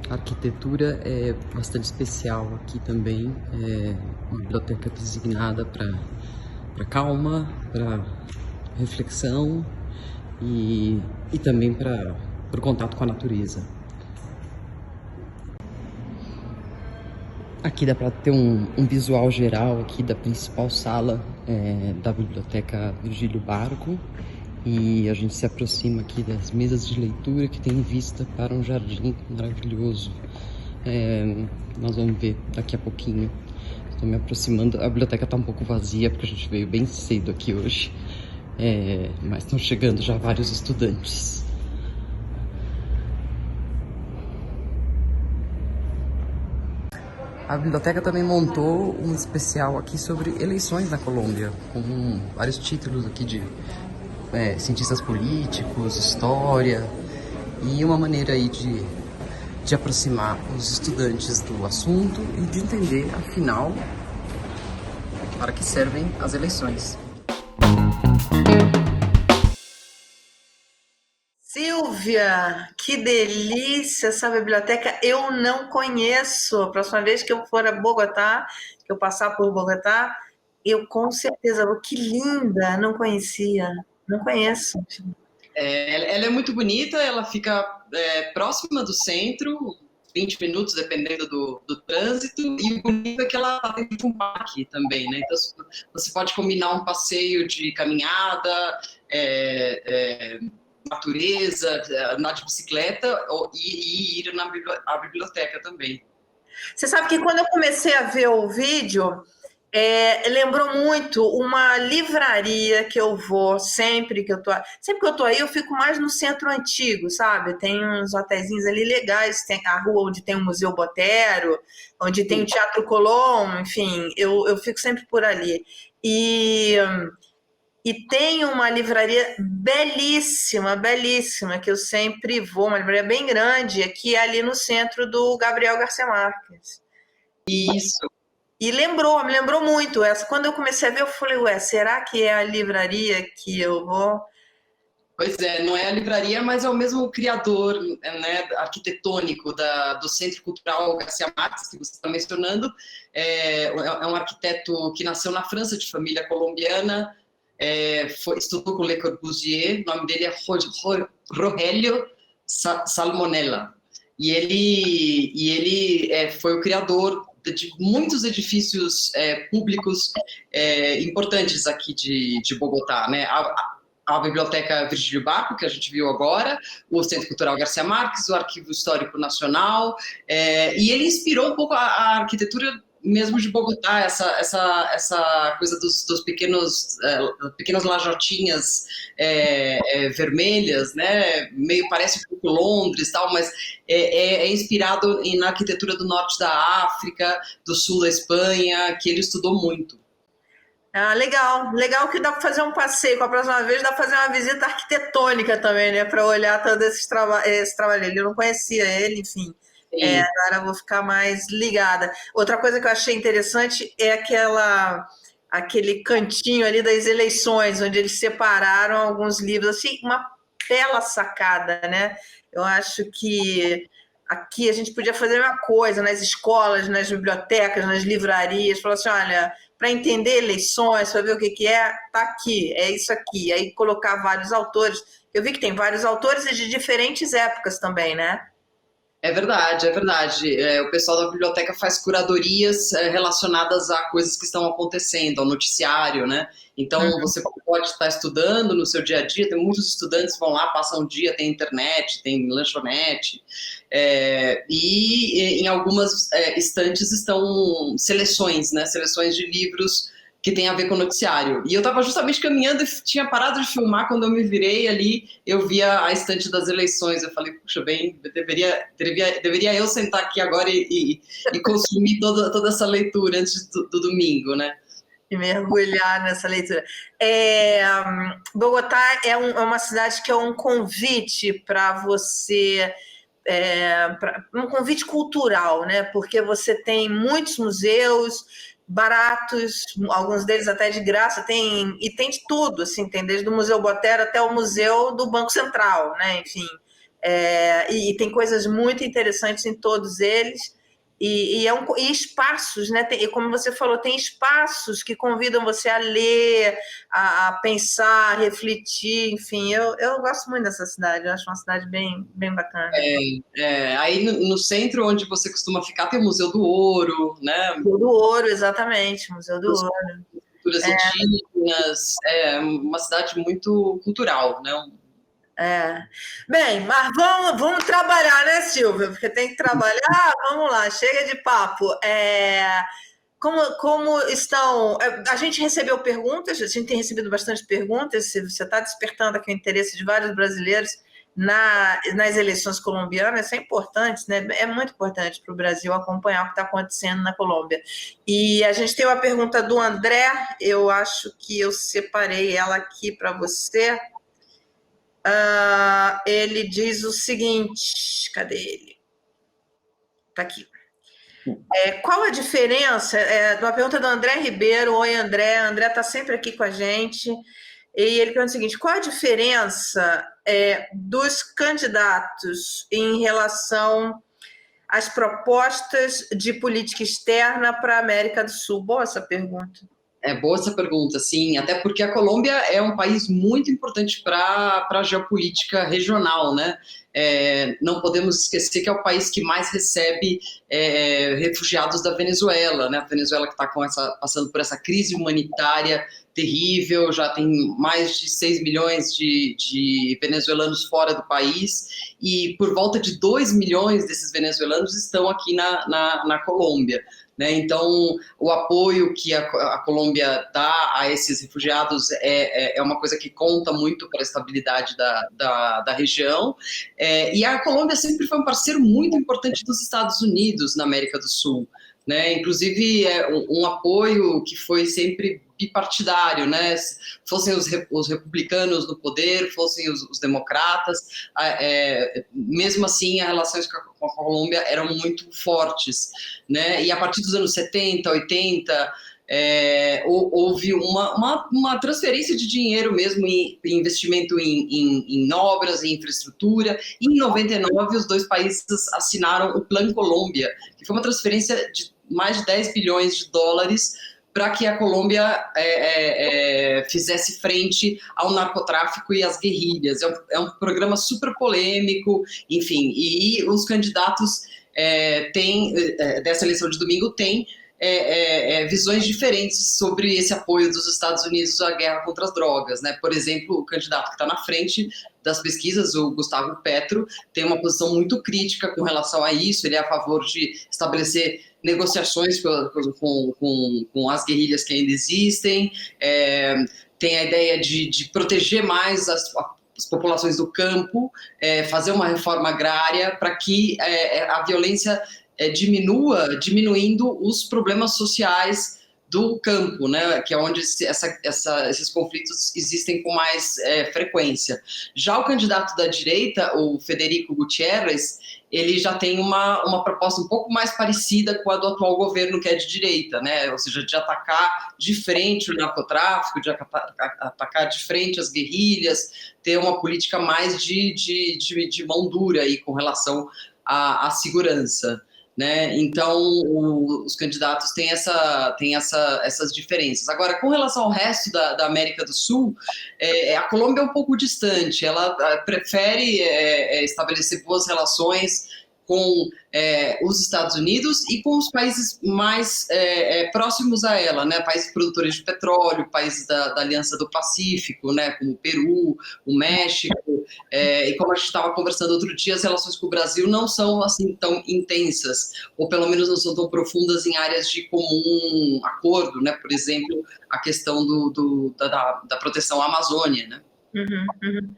A arquitetura é bastante especial aqui também. É uma biblioteca designada para calma, para reflexão e também para o contato com a natureza. Aqui dá para ter um visual geral aqui da principal sala da biblioteca Virgílio Barco, e a gente se aproxima aqui das mesas de leitura que tem vista para um jardim maravilhoso. Nós vamos ver daqui a pouquinho. Estou me aproximando. A biblioteca está um pouco vazia porque a gente veio bem cedo aqui hoje, mas estão chegando já vários estudantes. A biblioteca também montou um especial aqui sobre eleições na Colômbia, com vários títulos aqui de cientistas políticos, história, e uma maneira aí de aproximar os estudantes do assunto e de entender, afinal, para que servem as eleições. Silvia, que delícia essa biblioteca. Eu não conheço. A próxima vez que eu for a Bogotá, que eu passar por Bogotá, eu com certeza vou. Que linda! Não conhecia. Não conheço. Ela é muito bonita, ela fica próxima do centro, 20 minutos, dependendo do trânsito, e o bonito é que ela está dentro de um parque também, né? Então, você pode combinar um passeio de caminhada, natureza, andar de bicicleta e ir à biblioteca também. Você sabe que quando eu comecei a ver o vídeo, lembrou muito uma livraria que eu vou sempre que eu tô aí, eu fico mais no centro antigo, sabe? Tem uns hotéisinhos ali legais, tem a rua onde tem o Museu Botero, onde tem o Teatro Colón, enfim, eu fico sempre por ali. E tem uma livraria belíssima, belíssima, que eu sempre vou, uma livraria bem grande, que é ali no centro do Gabriel Garcia Marques. Isso. E me lembrou muito essa. Quando eu comecei a ver, eu falei, será que é a livraria que eu vou? Pois é, não é a livraria, mas é o mesmo criador, né, arquitetônico do Centro Cultural Garcia Marques, que você está mencionando. É um arquiteto que nasceu na França, de família colombiana, estudou com Le Corbusier, o nome dele é Rogelio Salmonella. E ele foi o criador de muitos edifícios públicos importantes aqui de Bogotá, né? A Biblioteca Virgílio Barco, que a gente viu agora, o Centro Cultural Garcia Marques, o Arquivo Histórico Nacional, e ele inspirou um pouco a arquitetura mesmo de Bogotá, essa coisa dos pequenas lajotinhas vermelhas, né? Meio parece um pouco Londres, tal, mas é inspirado na arquitetura do norte da África, do sul da Espanha, que ele estudou muito. Ah, legal que dá para fazer um passeio. Com a próxima vez dá para fazer uma visita arquitetônica também, né? Para olhar todo esse trabalho. Eu não conhecia ele, enfim. Agora eu vou ficar mais ligada. Outra coisa que eu achei interessante é aquele cantinho ali das eleições, onde eles separaram alguns livros, assim, uma bela sacada, né? Eu acho que aqui a gente podia fazer a mesma coisa nas escolas, nas bibliotecas, nas livrarias, falar assim, olha, para entender eleições, para ver o que é, tá aqui, é isso aqui. Aí colocar vários autores. Eu vi que tem vários autores e de diferentes épocas também, né? É verdade, é verdade. O pessoal da biblioteca faz curadorias relacionadas a coisas que estão acontecendo, ao noticiário, né? Então, você pode estar estudando no seu dia a dia, tem muitos estudantes que vão lá, passam o dia, tem internet, tem lanchonete, e em algumas estantes estão seleções, né? Seleções de livros que tem a ver com o noticiário. E eu estava justamente caminhando e tinha parado de filmar, quando eu me virei ali, eu via a estante das eleições. Eu falei, puxa, bem, deveria eu sentar aqui agora e consumir toda essa leitura antes do domingo, né? E mergulhar nessa leitura. Bogotá é uma cidade que é um convite para você... um convite cultural, né? Porque você tem muitos museus baratos, alguns deles até de graça, tem de tudo, assim, tem desde o Museu Botero até o Museu do Banco Central, né? Enfim, E tem coisas muito interessantes em todos eles. E espaços, né? E como você falou, tem espaços que convidam você a ler, a pensar, a refletir, enfim. Eu gosto muito dessa cidade, eu acho uma cidade bem, bem bacana. Aí no centro, onde você costuma ficar, tem o Museu do Ouro, né? Museu do Ouro, exatamente, Museu do Ouro. Culturas indígenas, uma cidade muito cultural, né? Bem, mas vamos trabalhar, né, Silvia? Porque tem que trabalhar. Vamos lá, chega de papo. Como estão? A gente recebeu perguntas, a gente tem recebido bastante perguntas. Se você está despertando aqui o interesse de vários brasileiros nas eleições colombianas, isso é importante, né? É muito importante para o Brasil acompanhar o que está acontecendo na Colômbia. E a gente tem uma pergunta do André, eu acho que eu separei ela aqui para você. Ele diz o seguinte, cadê ele? Está aqui. Qual a diferença? Uma pergunta do André Ribeiro. Oi, André. André está sempre aqui com a gente. E ele pergunta o seguinte: qual a diferença dos candidatos em relação às propostas de política externa para a América do Sul? Boa essa pergunta. É boa essa pergunta, sim, até porque a Colômbia é um país muito importante para a geopolítica regional, né? Não podemos esquecer que é o país que mais recebe refugiados da Venezuela, né? A Venezuela que está passando por essa crise humanitária terrível, já tem mais de 6 milhões de venezuelanos fora do país, e por volta de 2 milhões desses venezuelanos estão aqui na Colômbia. Né? Então, o apoio que a Colômbia dá a esses refugiados é uma coisa que conta muito para a estabilidade da região. E a Colômbia sempre foi um parceiro muito importante dos Estados Unidos na América do Sul. Né? Inclusive, um apoio que foi sempre bipartidário, né? Fossem os republicanos no poder, fossem os democratas, mesmo assim, as relações com a Colômbia eram muito fortes, né? E a partir dos anos 70, 80, houve uma transferência de dinheiro mesmo em investimento em obras, em infraestrutura. E em 99, os dois países assinaram o Plan Colômbia, que foi uma transferência de mais de 10 bilhões de dólares para que a Colômbia fizesse frente ao narcotráfico e às guerrilhas. É um programa super polêmico, enfim, e os candidatos dessa eleição de domingo têm visões diferentes sobre esse apoio dos Estados Unidos à guerra contra as drogas, né? Por exemplo, o candidato que está na frente das pesquisas, o Gustavo Petro, tem uma posição muito crítica com relação a isso. Ele é a favor de estabelecer negociações com as guerrilhas que ainda existem, tem a ideia de proteger mais as populações do campo, fazer uma reforma agrária para que a violência diminuindo os problemas sociais do campo, né, que é onde esses conflitos existem com mais frequência. Já o candidato da direita, o Federico Gutiérrez, ele já tem uma proposta um pouco mais parecida com a do atual governo, que é de direita, né, ou seja, de atacar de frente o narcotráfico, de atacar de frente as guerrilhas, ter uma política mais de mão dura aí com relação à segurança. Né? Então, os candidatos têm essas diferenças. Agora, com relação ao resto da América do Sul, a Colômbia é um pouco distante, ela prefere estabelecer boas relações com os Estados Unidos e com os países mais próximos a ela, né? Países produtores de petróleo, países da Aliança do Pacífico, né? Como o Peru, o México, e como a gente estava conversando outro dia, as relações com o Brasil não são assim tão intensas, ou pelo menos não são tão profundas em áreas de comum acordo, né? Por exemplo, a questão da proteção à Amazônia, né? Uhum.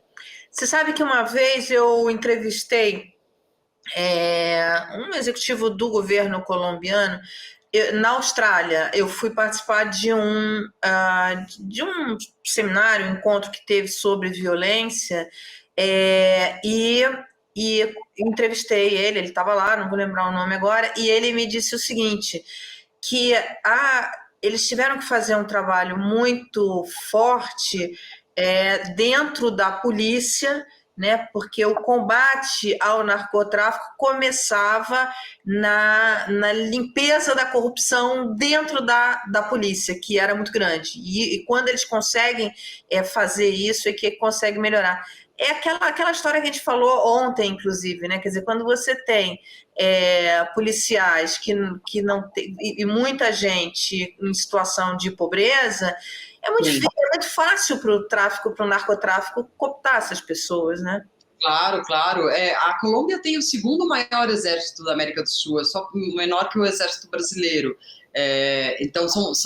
Você sabe que uma vez eu entrevistei um executivo do governo colombiano na Austrália. Eu fui participar de um seminário, um encontro que teve sobre violência, e entrevistei ele estava lá, não vou lembrar o nome agora, e ele me disse o seguinte, que eles tiveram que fazer um trabalho muito forte dentro da polícia, né? Porque o combate ao narcotráfico começava na limpeza da corrupção dentro da polícia, que era muito grande. E quando eles conseguem fazer isso, é que consegue melhorar. É aquela história que a gente falou ontem, inclusive, né? Quer dizer, quando você tem policiais que não tem, e muita gente em situação de pobreza, é muito fácil para o tráfico, para o narcotráfico, cooptar essas pessoas, né? Claro, claro. A Colômbia tem o segundo maior exército da América do Sul, é só menor que o exército brasileiro. Então, estamos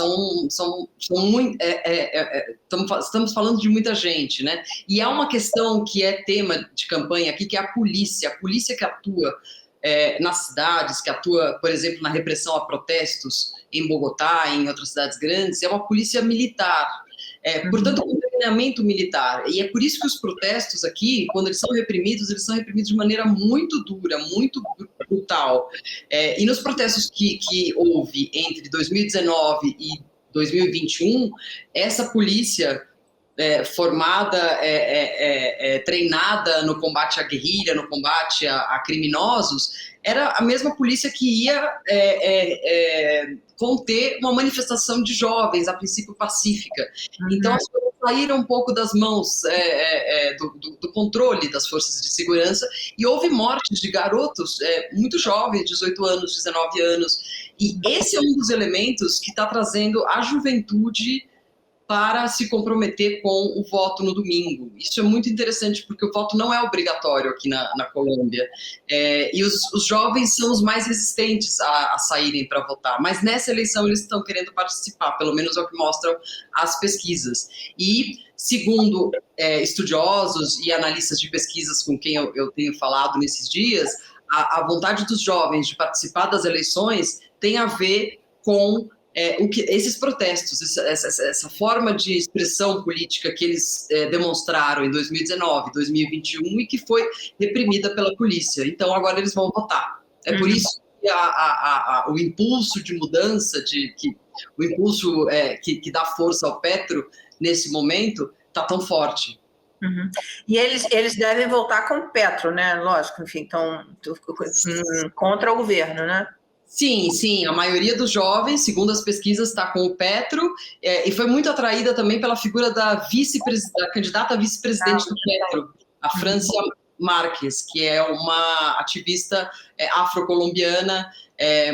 falando de muita gente, né? E há uma questão que é tema de campanha aqui, que é a polícia que atua nas cidades, que atua, por exemplo, na repressão a protestos em Bogotá, em outras cidades grandes, é uma polícia militar. Portanto, um treinamento militar. E é por isso que os protestos aqui, quando eles são reprimidos de maneira muito dura, muito brutal. E nos protestos que houve entre 2019 e 2021, essa polícia formada, treinada no combate à guerrilha, no combate a criminosos, era a mesma polícia que ia conter uma manifestação de jovens, a princípio pacífica. Então, as coisas saíram um pouco das mãos do controle das forças de segurança e houve mortes de garotos muito jovens, 18 anos, 19 anos. E esse é um dos elementos que está trazendo a juventude para se comprometer com o voto no domingo. Isso é muito interessante, porque o voto não é obrigatório aqui na Colômbia. E os jovens são os mais resistentes a saírem para votar. Mas nessa eleição eles estão querendo participar, pelo menos é o que mostram as pesquisas. E, segundo estudiosos e analistas de pesquisas com quem eu tenho falado nesses dias, a vontade dos jovens de participar das eleições tem a ver com esses protestos, essa forma de expressão política que eles demonstraram em 2019, 2021 e que foi reprimida pela polícia. Então, agora eles vão votar. É por isso que o impulso de mudança, o impulso que dá força ao Petro nesse momento, está tão forte. Uhum. E eles devem voltar com o Petro, né? Lógico, enfim, então, contra o governo, né? Sim, a maioria dos jovens, segundo as pesquisas, está com o Petro, e foi muito atraída também pela figura da candidata a vice-presidente do Petro, a Francia Márquez, que é uma ativista afro-colombiana,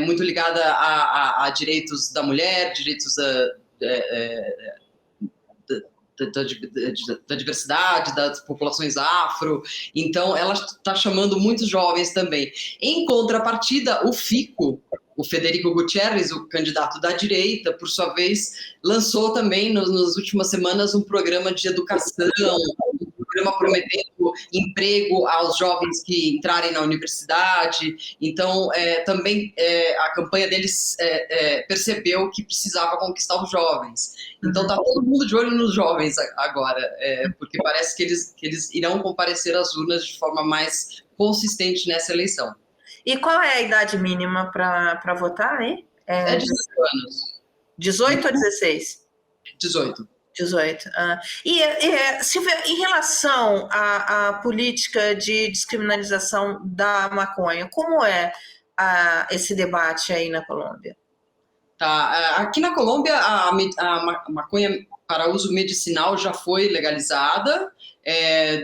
muito ligada a direitos da mulher, direitos da diversidade, das populações afro. Então, ela está chamando muitos jovens também. Em contrapartida, o FICO, o Federico Gutierrez, o candidato da direita, por sua vez, lançou também, nas últimas semanas, um programa de educação, um programa prometendo emprego aos jovens que entrarem na universidade. Então, também a campanha deles percebeu que precisava conquistar os jovens. Então, está todo mundo de olho nos jovens agora, porque parece que eles irão comparecer às urnas de forma mais consistente nessa eleição. E qual é a idade mínima para votar, hein? 18 anos. 18 ou 16? 18. 18. Silvia, em relação à política de descriminalização da maconha, como é esse debate aí na Colômbia? Tá. Aqui na Colômbia, a maconha para uso medicinal já foi legalizada.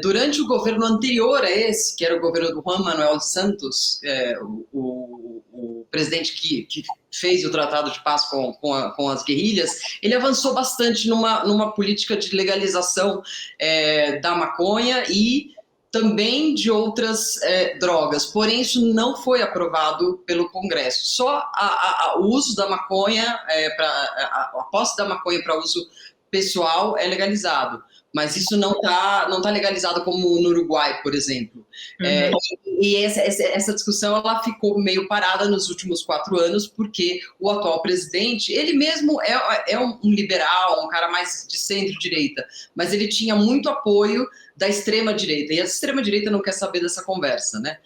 Durante o governo anterior a esse, que era o governo do Juan Manuel Santos, o presidente que fez o Tratado de Paz com as guerrilhas, ele avançou bastante numa política de legalização da maconha e também de outras drogas, porém isso não foi aprovado pelo Congresso. Só o uso da maconha, a posse da maconha para uso pessoal é legalizado, mas isso não tá legalizado como no Uruguai, por exemplo. E essa discussão ela ficou meio parada nos últimos 4 anos, porque o atual presidente, ele mesmo é um liberal, um cara mais de centro-direita, mas ele tinha muito apoio da extrema-direita, e a extrema-direita não quer saber dessa conversa, né?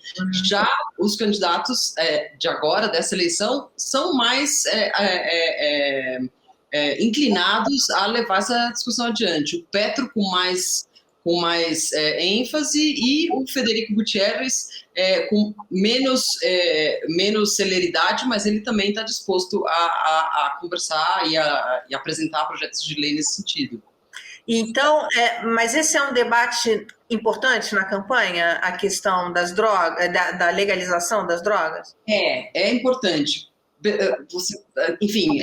Já os candidatos de agora, dessa eleição, são mais inclinados a levar essa discussão adiante. O Petro com mais com mais ênfase, e o Federico Gutierrez com menos celeridade, mas ele também está disposto a conversar e apresentar projetos de lei nesse sentido. Então, mas esse é um debate importante na campanha, a questão das drogas, da legalização das drogas? É importante. Enfim,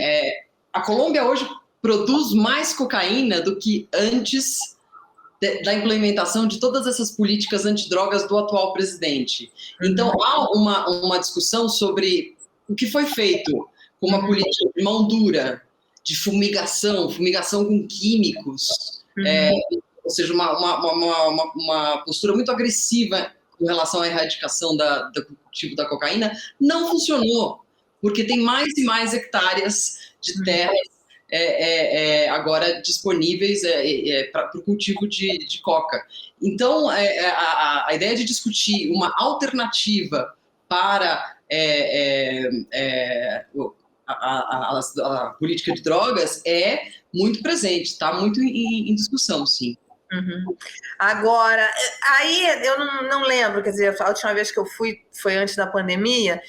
a Colômbia hoje produz mais cocaína do que antes da implementação de todas essas políticas antidrogas do atual presidente. Então, há uma discussão sobre o que foi feito com uma política de mão dura, de fumigação com químicos, ou seja, uma postura muito agressiva com relação à erradicação do cultivo da cocaína, não funcionou, porque tem mais e mais hectares de terras agora disponíveis para o cultivo de coca. Então, a ideia de discutir uma alternativa para a política de drogas é muito presente, está muito em discussão, sim. Agora, aí eu não lembro, quer dizer, a última vez que eu fui foi antes da pandemia,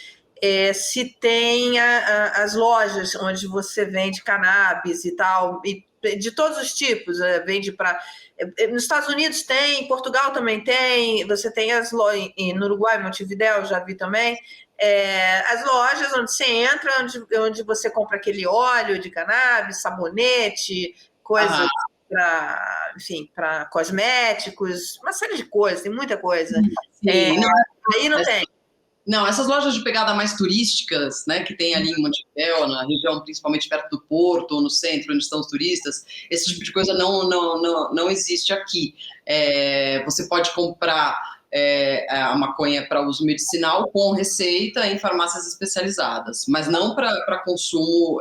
se tem as lojas onde você vende cannabis e tal, e de todos os tipos, vende para... Nos Estados Unidos tem, em Portugal também tem, você tem as lojas, no Uruguai, Montevidéu, já vi também, as lojas onde você entra, onde você compra aquele óleo de cannabis, sabonete, coisas para cosméticos, uma série de coisas, tem muita coisa. Aí não tem. Não, essas lojas de pegada mais turísticas, né, que tem ali em Montevidéu, na região principalmente perto do Porto, ou no centro, onde estão os turistas, esse tipo de coisa não existe aqui. Você pode comprar a maconha para uso medicinal com receita em farmácias especializadas, mas não para consumo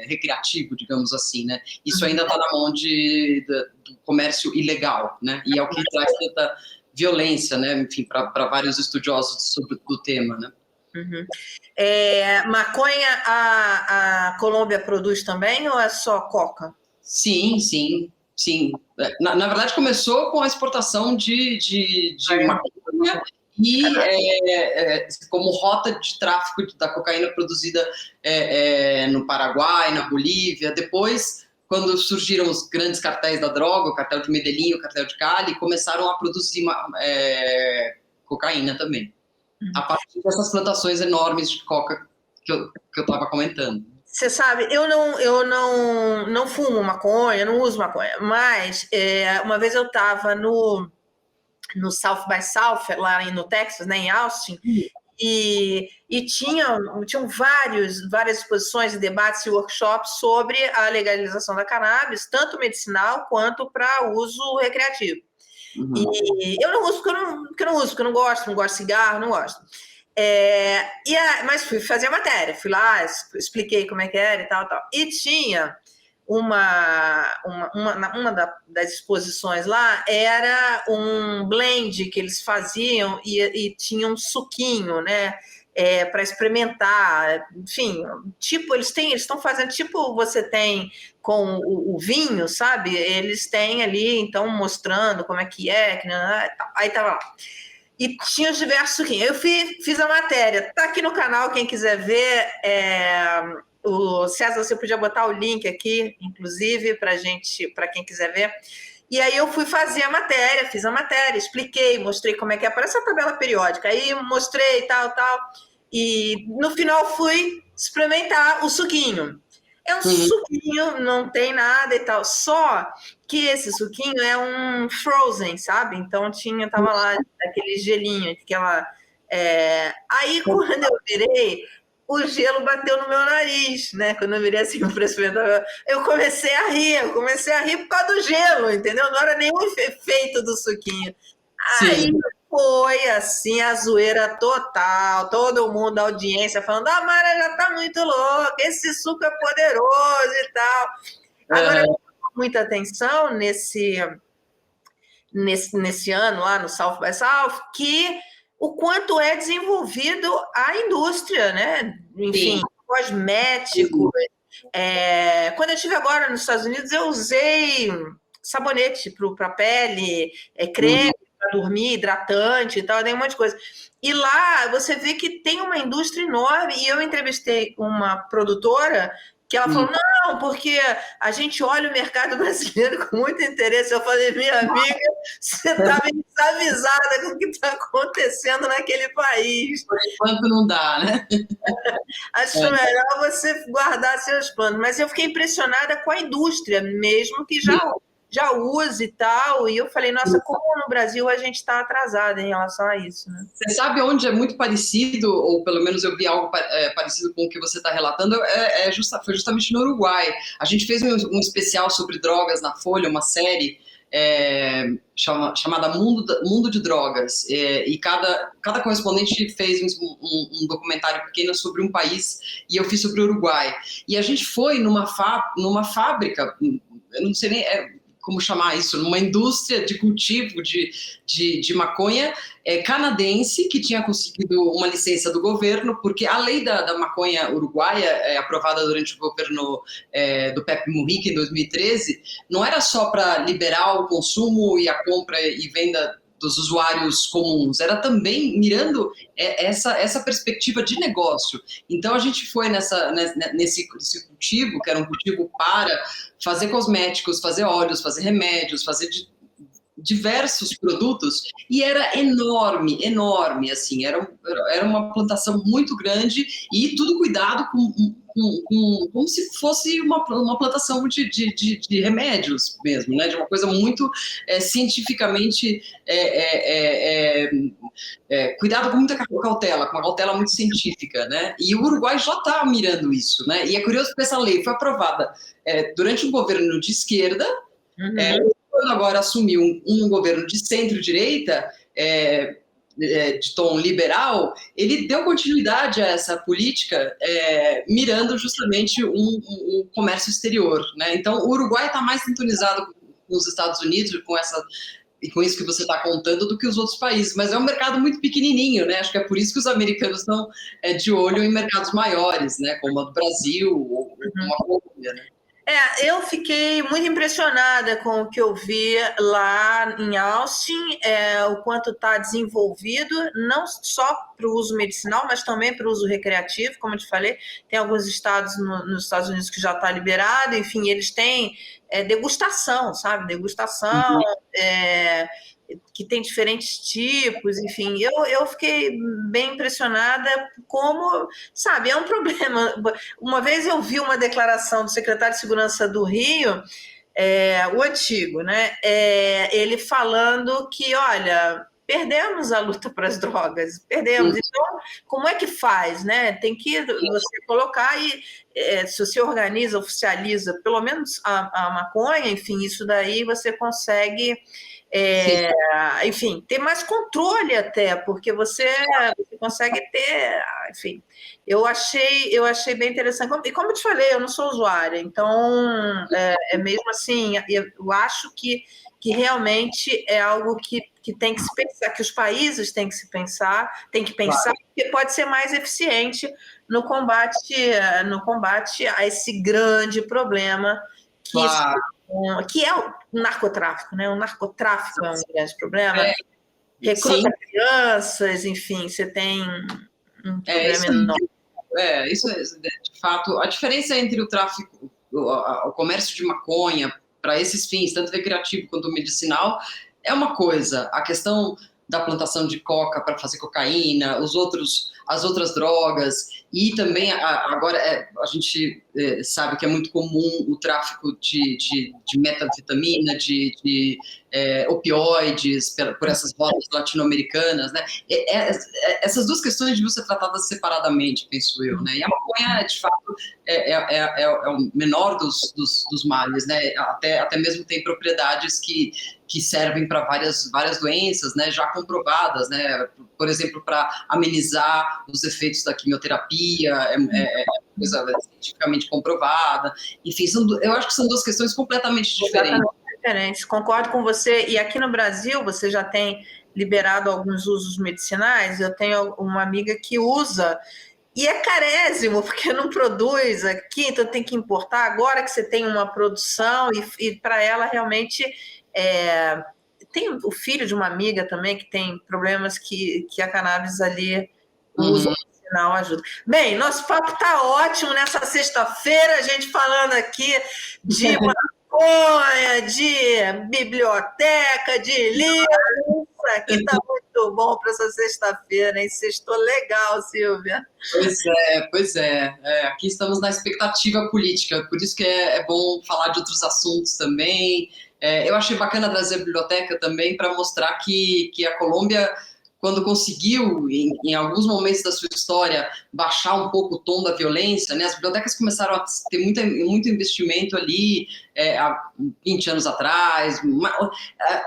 recreativo, digamos assim, né? Isso ainda está na mão do comércio ilegal, né? E é o que traz tanta violência, né? Enfim, para vários estudiosos do tema, né? Maconha a Colômbia produz também ou é só coca? Sim. Na verdade, começou com a exportação de maconha e como rota de tráfico da cocaína produzida no Paraguai, na Bolívia. Depois, quando surgiram os grandes cartéis da droga, o cartel de Medellín, o cartel de Cali, começaram a produzir cocaína também, a partir dessas plantações enormes de coca que eu estava comentando. Você sabe, eu não fumo maconha, não uso maconha, mas uma vez eu estava no South by South, lá no Texas, né, em Austin, e tinham várias exposições, debates e workshops sobre a legalização da cannabis, tanto medicinal quanto para uso recreativo. E eu não uso porque eu não gosto de cigarro, não gosto. Mas fui fazer a matéria, fui lá, expliquei como é que era e tal. E tinha uma das exposições lá, era um blend que eles faziam e tinha um suquinho, né? Para experimentar, enfim, tipo, eles estão fazendo, tipo você tem com o vinho, sabe? Eles têm ali, então, mostrando como é que aí tava lá. E tinha os diversos suquinhos. Eu fiz a matéria, tá aqui no canal, quem quiser ver. O César, você podia botar o link aqui, inclusive, para quem quiser ver. E aí eu fui fazer a matéria, fiz a matéria, expliquei, mostrei como é que parece a tabela periódica. Aí mostrei tal. E no final fui experimentar o suquinho. É um suquinho, não tem nada e tal. Só que esse suquinho é um frozen, sabe? Então tava lá aquele gelinho, Aí quando eu virei, o gelo bateu no meu nariz, né? Quando eu virei assim para experimentar, eu comecei a rir por causa do gelo, entendeu? Não era nenhum efeito do suquinho. Aí foi assim a zoeira total, todo mundo da audiência falando: a Mara já tá muito louca, esse suco é poderoso e tal. Agora, eu muita atenção nesse ano lá no South by South, que o quanto é desenvolvido a indústria, né? Enfim, cosmético. Quando eu estive agora nos Estados Unidos, eu usei sabonete para a pele, creme para dormir, hidratante e tal, tem um monte de coisa. E lá você vê que tem uma indústria enorme, e eu entrevistei uma produtora que ela falou, não, porque a gente olha o mercado brasileiro com muito interesse. Eu falei, minha amiga, você está bem desavisada com o que está acontecendo naquele país. Por enquanto não dá, né? Acho melhor você guardar seus planos. Mas eu fiquei impressionada com a indústria, mesmo que já use e tal. E eu falei, nossa, como no Brasil a gente está atrasado em relação a isso, né? Você sabe onde é muito parecido, ou pelo menos eu vi algo parecido com o que você está relatando, foi justamente no Uruguai. A gente fez um especial sobre drogas na Folha, uma série chamada Mundo de Drogas, e cada correspondente fez um documentário pequeno sobre um país, e eu fiz sobre o Uruguai. E a gente foi numa fábrica, eu não sei nem como chamar isso, numa indústria de cultivo de maconha canadense, que tinha conseguido uma licença do governo, porque a lei da maconha uruguaia, aprovada durante o governo do Pepe Mujica em 2013, não era só para liberar o consumo e a compra e venda dos usuários comuns, era também mirando essa perspectiva de negócio. Então a gente foi nesse cultivo, que era um cultivo para fazer cosméticos, fazer óleos, fazer remédios, fazer diversos produtos, e era enorme, assim, era uma plantação muito grande, e tudo cuidado como se fosse uma plantação de remédios mesmo, né? De uma coisa muito cientificamente cuidado com muita cautela, com uma cautela muito científica, né? E o Uruguai já está mirando isso, né? E é curioso porque essa lei foi aprovada durante um governo de esquerda. Quando agora assumiu um governo de centro-direita, de tom liberal, ele deu continuidade a essa política, mirando justamente um comércio exterior, né? Então, o Uruguai está mais sintonizado com os Estados Unidos, e com isso que você está contando, do que os outros países. Mas é um mercado muito pequenininho, né? Acho que é por isso que os americanos estão de olho em mercados maiores, né? Como a do Brasil, ou uma Colômbia, né? Eu fiquei muito impressionada com o que eu vi lá em Austin, o quanto está desenvolvido, não só para o uso medicinal, mas também para o uso recreativo, como eu te falei. Tem alguns estados nos Estados Unidos que já está liberado, enfim, eles têm degustação, sabe? Degustação, que tem diferentes tipos, enfim, eu fiquei bem impressionada como, sabe, é um problema. Uma vez eu vi uma declaração do secretário de Segurança do Rio, o antigo, né, ele falando que, olha, perdemos a luta para as drogas, perdemos. Então, como é que faz, né? Tem que você colocar e se você organiza, oficializa, pelo menos a maconha, enfim, isso daí você consegue enfim, ter mais controle até, porque você consegue ter, enfim, eu achei bem interessante, e como eu te falei, eu não sou usuária, então mesmo assim, eu acho que realmente é algo que tem que se pensar, que os países têm que pensar, claro, porque pode ser mais eficiente no combate a esse grande problema que é o narcotráfico, né? O narcotráfico é um grande problema. Recruta crianças, enfim, você tem um problema enorme. Isso é, de fato, a diferença entre o tráfico, o comércio de maconha para esses fins, tanto recreativo quanto medicinal, é uma coisa. A questão da plantação de coca para fazer cocaína, as outras drogas, e também agora a gente sabe que é muito comum o tráfico de metanfetamina, de opioides por essas rotas latino-americanas, né? Essas duas questões deviam ser tratadas separadamente, penso eu, né? E a maconha, de fato, é o menor dos males, né? Até mesmo tem propriedades que servem para várias doenças, né, já comprovadas, né, por exemplo, para amenizar os efeitos da quimioterapia, coisa cientificamente comprovada. Enfim, eu acho que são duas questões completamente diferentes. Concordo com você. E aqui no Brasil, você já tem liberado alguns usos medicinais. Eu tenho uma amiga que usa, E é carésimo, porque não produz aqui, então tem que importar. Agora que você tem uma produção, e para ela realmente. Tem o filho de uma amiga também que tem problemas que a cannabis ali usa, sinal ajuda. Bem, nosso papo está ótimo nessa sexta-feira, a gente falando aqui de maconha, de biblioteca, de livros. Aqui está muito bom para essa sexta-feira, hein? Sextou legal, Silvia. Pois é. Aqui estamos na expectativa política, por isso que é bom falar de outros assuntos também. Eu achei bacana trazer a biblioteca também para mostrar que a Colômbia, quando conseguiu, em alguns momentos da sua história, baixar um pouco o tom da violência, né? As bibliotecas começaram a ter muito investimento ali há 20 anos atrás.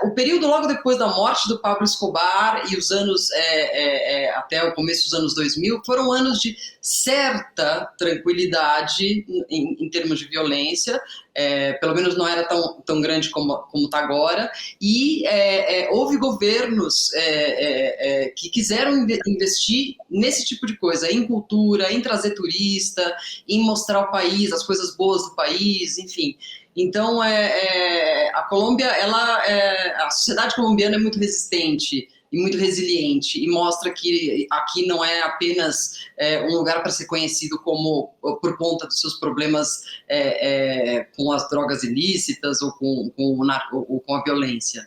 O período logo depois da morte do Pablo Escobar e os anos até o começo dos anos 2000 foram anos de certa tranquilidade em termos de violência. Pelo menos não era tão grande como está agora, e houve governos que quiseram investir nesse tipo de coisa, em cultura, em trazer turista, em mostrar o país, as coisas boas do país, enfim. Então, a Colômbia, a sociedade colombiana é muito resistente e muito resiliente, e mostra que aqui não é apenas um lugar para ser conhecido como por conta dos seus problemas com as drogas ilícitas ou com a violência.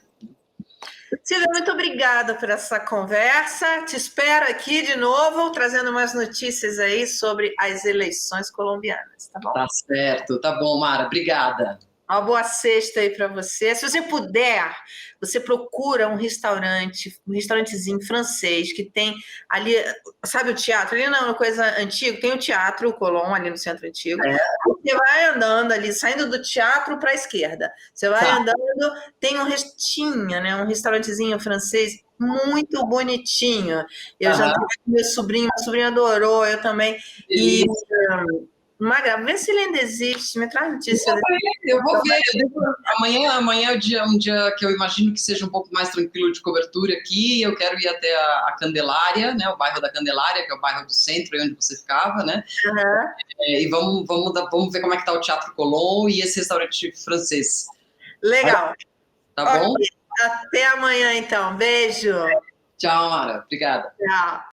Silvia, muito obrigada por essa conversa. Te espero aqui de novo, trazendo mais notícias aí sobre as eleições colombianas, tá bom? Tá certo, tá bom, Mara, obrigada. Uma boa sexta aí para você. Se você puder, você procura um restaurantezinho francês que tem ali, sabe o teatro? Ali não é uma coisa antiga, tem o Teatro o Colón ali no Centro Antigo. Você vai andando ali, saindo do teatro para a esquerda. Você vai andando, tem um restinho, né? Um restaurantezinho francês muito bonitinho. Eu já tive com meu sobrinho adorou, eu também. E Magra, vê se ele ainda existe, me traz notícia. Eu vou ver. Amanhã é um dia que eu imagino que seja um pouco mais tranquilo de cobertura aqui. Eu quero ir até a Candelária, né? O bairro da Candelária, que é o bairro do centro, onde você ficava, né? E vamos ver como é que tá o Teatro Colón e esse restaurante francês. Legal. Tá bom? Até amanhã, então. Beijo. Tchau, Mara. Obrigada. Tchau.